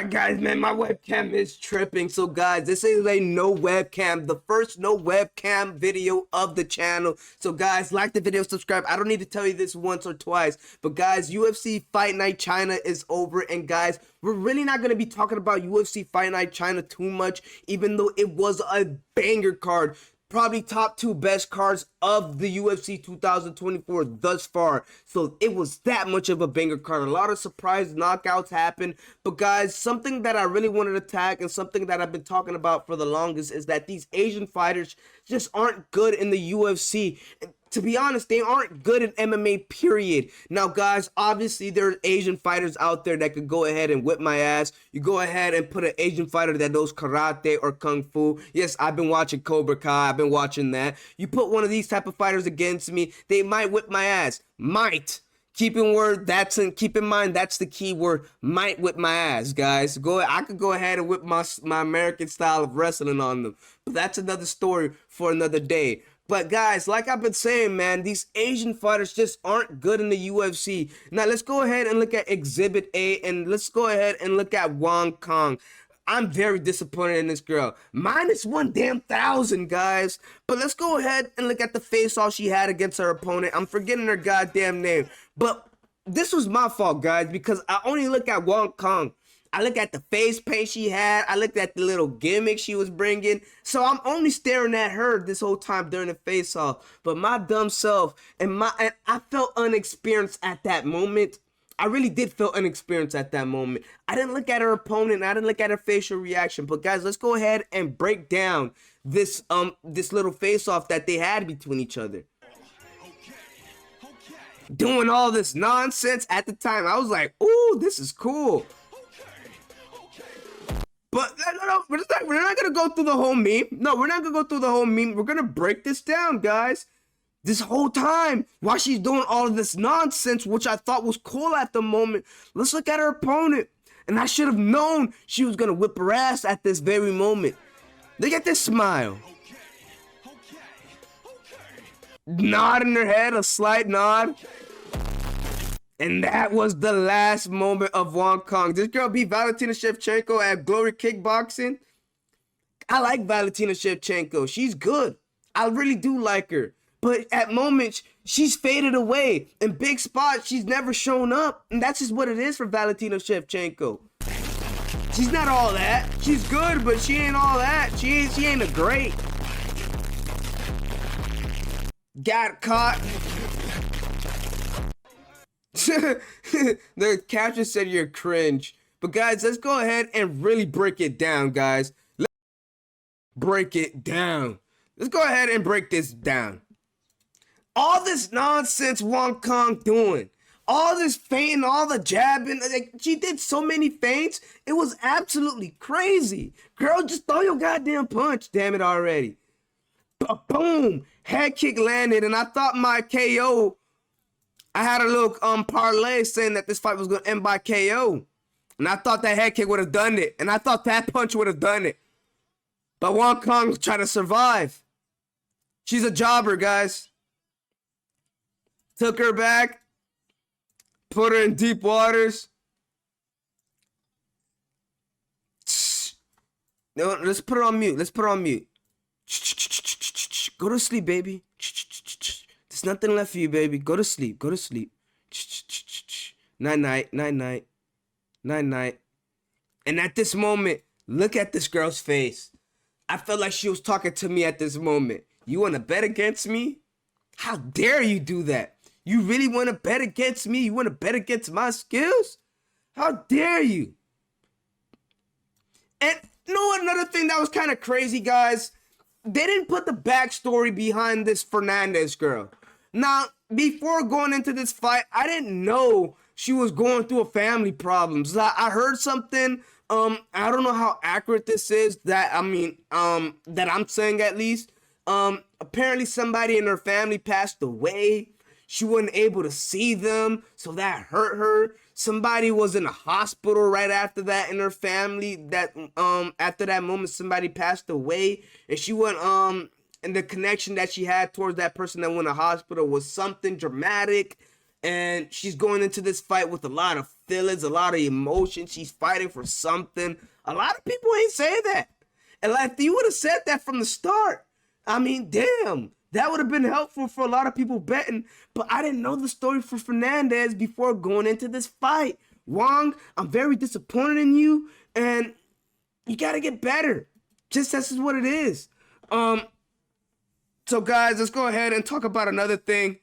Alright guys, man, my webcam is tripping. So guys, this is a no webcam, the first no webcam video of the channel. So guys, like the video, subscribe. I don't need to tell you this once or twice, but guys, UFC Fight Night China is over, and guys, we're really not going to be talking about UFC Fight Night China too much, even though it was a banger card. Probably top 2 best cards of the UFC 2024 thus far. So it was that much of a banger card. A lot of surprise knockouts happened. But guys, something that I really wanted to tag and something that I've been talking about for the longest is that these Asian fighters just aren't good in the UFC. To be honest, they aren't good in MMA, period. Now, guys, obviously, there are Asian fighters out there that could go ahead and whip my ass. You go ahead and put an Asian fighter that knows karate or kung fu. Yes, I've been watching Cobra Kai. I've been watching that. You put one of these type of fighters against me, they might whip my ass. Might. Keep in mind, that's the key word. Might whip my ass, guys. I could go ahead and whip my American style of wrestling on them. But that's another story for another day. But guys, like I've been saying, man, these Asian fighters just aren't good in the UFC. Now, let's go ahead and look at Exhibit A, and let's go ahead and look at Wang Cong. I'm very disappointed in this girl. -1,000, guys. But let's go ahead and look at the face-off she had against her opponent. I'm forgetting her goddamn name. But this was my fault, guys, because I only look at Wang Cong. I look at the face paint she had. I looked at the little gimmick she was bringing. So I'm only staring at her this whole time during the face-off. But my dumb self and I felt unexperienced at that moment. I really did feel inexperienced at that moment. I didn't look at her opponent. I didn't look at her facial reaction. But guys, let's go ahead and break down this little face-off that they had between each other. Doing all this nonsense at the time, I was like, ooh, this is cool. But no, we're not gonna go through the whole meme. No, we're not gonna go through the whole meme. We're gonna break this down, guys. This whole time, while she's doing all of this nonsense, which I thought was cool at the moment, let's look at her opponent. And I should have known she was gonna whip her ass at this very moment. Look at this smile. Nod in her head, a slight nod. And that was the last moment of Wang Cong. This girl beat Valentina Shevchenko at Glory Kickboxing. I like Valentina Shevchenko. She's good. I really do like her. But at moments, she's faded away. In big spots, she's never shown up. And that's just what it is for Valentina Shevchenko. She's not all that. She's good, but she ain't all that. She ain't a great. Got caught. The caption said you're cringe. But guys, let's go ahead and really break it down, guys. Let's break it down. Let's go ahead and break this down. All this nonsense Wang Cong doing, all this feinting, all the jabbing, like, she did so many feints, it was absolutely crazy. Girl, just throw your goddamn punch, damn it already. Boom, head kick landed, and I thought my KO, I had a little parlay saying that this fight was going to end by KO. And I thought that head kick would have done it. And I thought that punch would have done it. But Wang Cong tried to survive. She's a jobber, guys. Took her back. Put her in deep waters. No, let's put her on mute. Let's put her on mute. Go to sleep, baby. There's nothing left for you, baby. Go to sleep. Go to sleep. Night-night. Night-night. Night-night. And at this moment, look at this girl's face. I felt like she was talking to me at this moment. You want to bet against me? How dare you do that? You really want to bet against me? You want to bet against my skills? How dare you? And you know what, another thing that was kind of crazy, guys? They didn't put the backstory behind this Fernandez girl. Now, before going into this fight, I didn't know she was going through a family problems. I heard something, I don't know how accurate this is, that I'm saying at least. Apparently somebody in her family passed away. She wasn't able to see them, so that hurt her. Somebody was in a hospital right after that in her family. That after that moment, somebody passed away, and she went and the connection that she had towards that person that went to hospital was something dramatic. And she's going into this fight with a lot of feelings, a lot of emotion. She's fighting for something. A lot of people ain't say that. And like, if you would have said that from the start, I mean, damn, that would have been helpful for a lot of people betting. But I didn't know the story for Fernandez before going into this fight. Wang, I'm very disappointed in you, and you got to get better. Just this is what it is. So guys, let's go ahead and talk about another thing.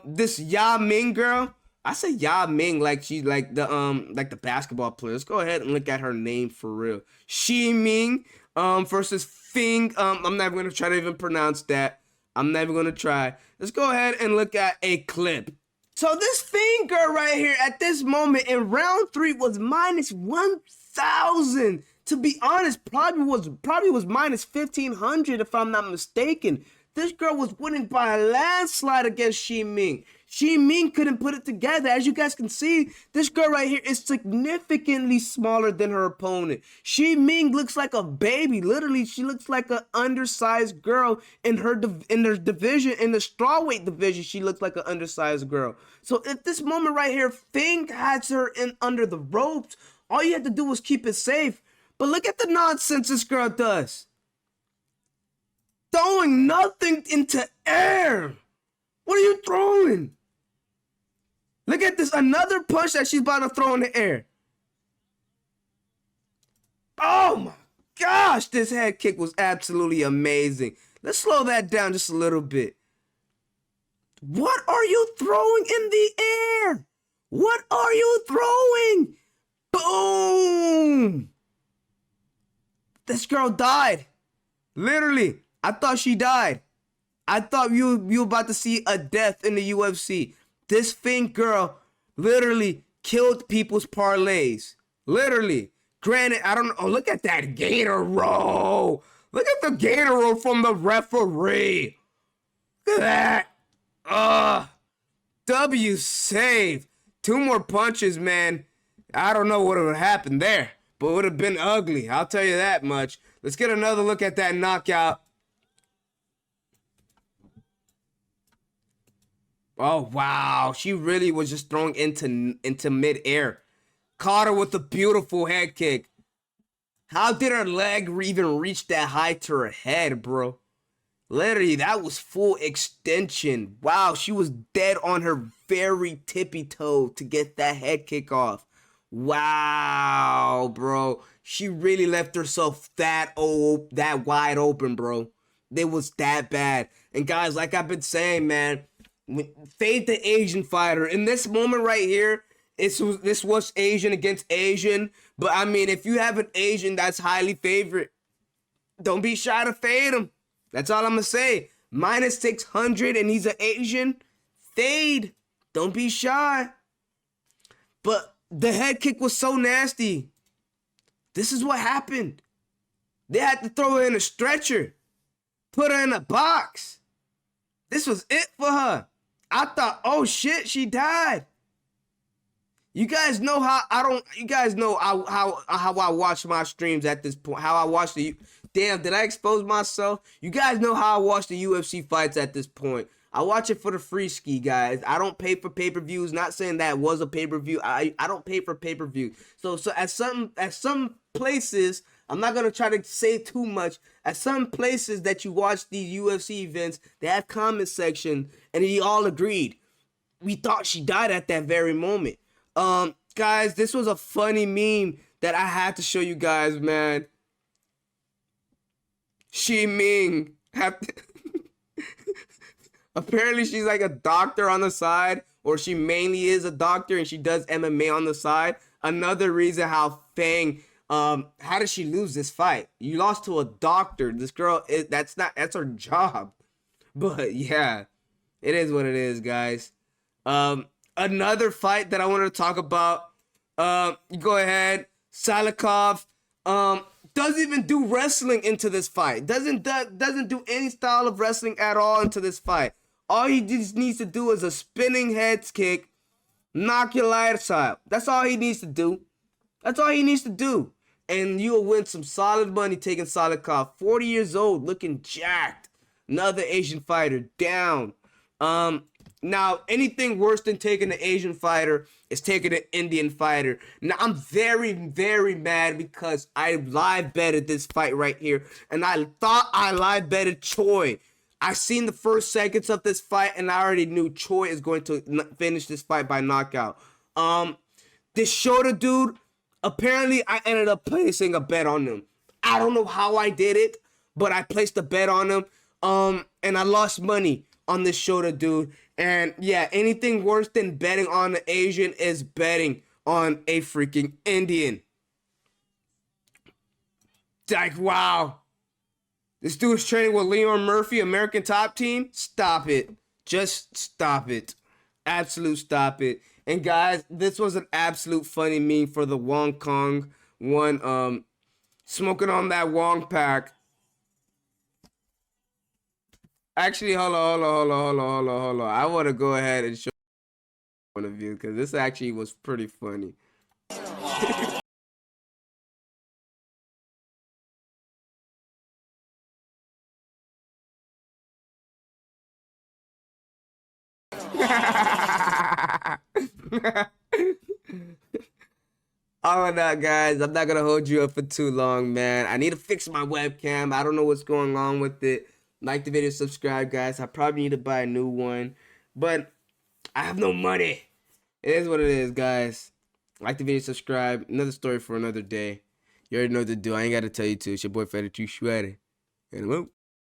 This Ya Ming girl. I say Ya Ming like she's like the basketball player. Let's go ahead and look at her name for real. Xi Ming versus Fing. I'm never gonna try to even pronounce that. I'm never gonna try. Let's go ahead and look at a clip. So this Fing girl right here at this moment in round 3 was minus 1,000. To be honest, probably was minus 1,500 if I'm not mistaken. This girl was winning by a landslide against Xi Ming. Xi Ming couldn't put it together. As you guys can see, this girl right here is significantly smaller than her opponent. Xi Ming looks like a baby. Literally, she looks like an undersized girl in her division, in the strawweight division. She looks like an undersized girl. So at this moment right here, Fing has her in under the ropes. All you had to do was keep it safe. But look at the nonsense this girl does. Throwing nothing into air. What are you throwing? Look at this. Another punch that she's about to throw in the air. Oh my gosh. This head kick was absolutely amazing. Let's slow that down just a little bit. What are you throwing in the air? What are you throwing? Boom. This girl died. Literally. I thought she died. I thought you were about to see a death in the UFC. This Fing girl literally killed people's parlays. Literally. Granted, I don't know. Oh, look at that gator roll. Look at the gator roll from the referee. Look at that. W saved. 2 more punches, man. I don't know what would have happened there, but it would have been ugly. I'll tell you that much. Let's get another look at that knockout. Oh, wow. She really was just throwing into midair. Caught her with a beautiful head kick. How did her leg even reach that high to her head, bro? Literally, that was full extension. Wow, she was dead on her very tippy toe to get that head kick off. Wow, bro. She really left herself that wide open, bro. It was that bad. And guys, like I've been saying, man, fade the Asian fighter. In this moment right here, this was Asian against Asian. But I mean, if you have an Asian that's highly favored, don't be shy to fade him. That's all I'm going to say. Minus 600 and he's an Asian. Fade. Don't be shy. But the head kick was so nasty. This is what happened. They had to throw her in a stretcher. Put her in a box. This was it for her. I thought, oh shit, she died. You guys know how how I watch my streams at this point. How I watch the damn, did I expose myself? You guys know how I watch the UFC fights at this point. I watch it for the free ski, guys. I don't pay for pay-per-views. Not saying that was a pay-per-view. I don't pay for pay-per-view. So at some places, I'm not gonna try to say too much. At some places that you watch these UFC events, they have comment section, and we all agreed. We thought she died at that very moment. Guys, this was a funny meme that I had to show you guys, man. Xi Ming apparently she's like a doctor on the side, or she mainly is a doctor and she does MMA on the side. Another reason how Fang, how did she lose this fight? You lost to a doctor. This girl, that's her job. But yeah, it is what it is, guys. Another fight that I wanted to talk about, you go ahead, Salikov, doesn't even do wrestling into this fight. Doesn't do any style of wrestling at all into this fight. All he just needs to do is a spinning head kick, knock your lights out. That's all he needs to do. That's all he needs to do. And you'll win some solid money taking Salikov. 40 years old, looking jacked. Another Asian fighter down. Now anything worse than taking an Asian fighter is taking an Indian fighter. Now I'm very, very mad because I live betted this fight right here, and I thought I live betted Choi. I seen the first seconds of this fight, and I already knew Choi is going to finish this fight by knockout. This Shota dude, apparently I ended up placing a bet on him. I don't know how I did it, but I placed a bet on him. And I lost money on this Shota dude. And yeah, anything worse than betting on an Asian is betting on a freaking Indian. Like, wow. This dude's training with Leon Murphy, American Top Team. Stop it. Just stop it. Absolute stop it. And guys, this was an absolute funny meme for the Wang Cong one. Smoking on that Wong pack. Actually, hold on. I want to go ahead and show one of you because this actually was pretty funny. All right, guys, I'm not gonna hold you up for too long, man. I need to fix my webcam. I don't know what's going on with it. Like the video, subscribe, guys. I probably need to buy a new one, but I have no money. It is what it is, guys. Like the video, subscribe. Another story for another day. You already know what to do. I ain't gotta tell you to. It's your boy Fetty Too Shredder. And whoop.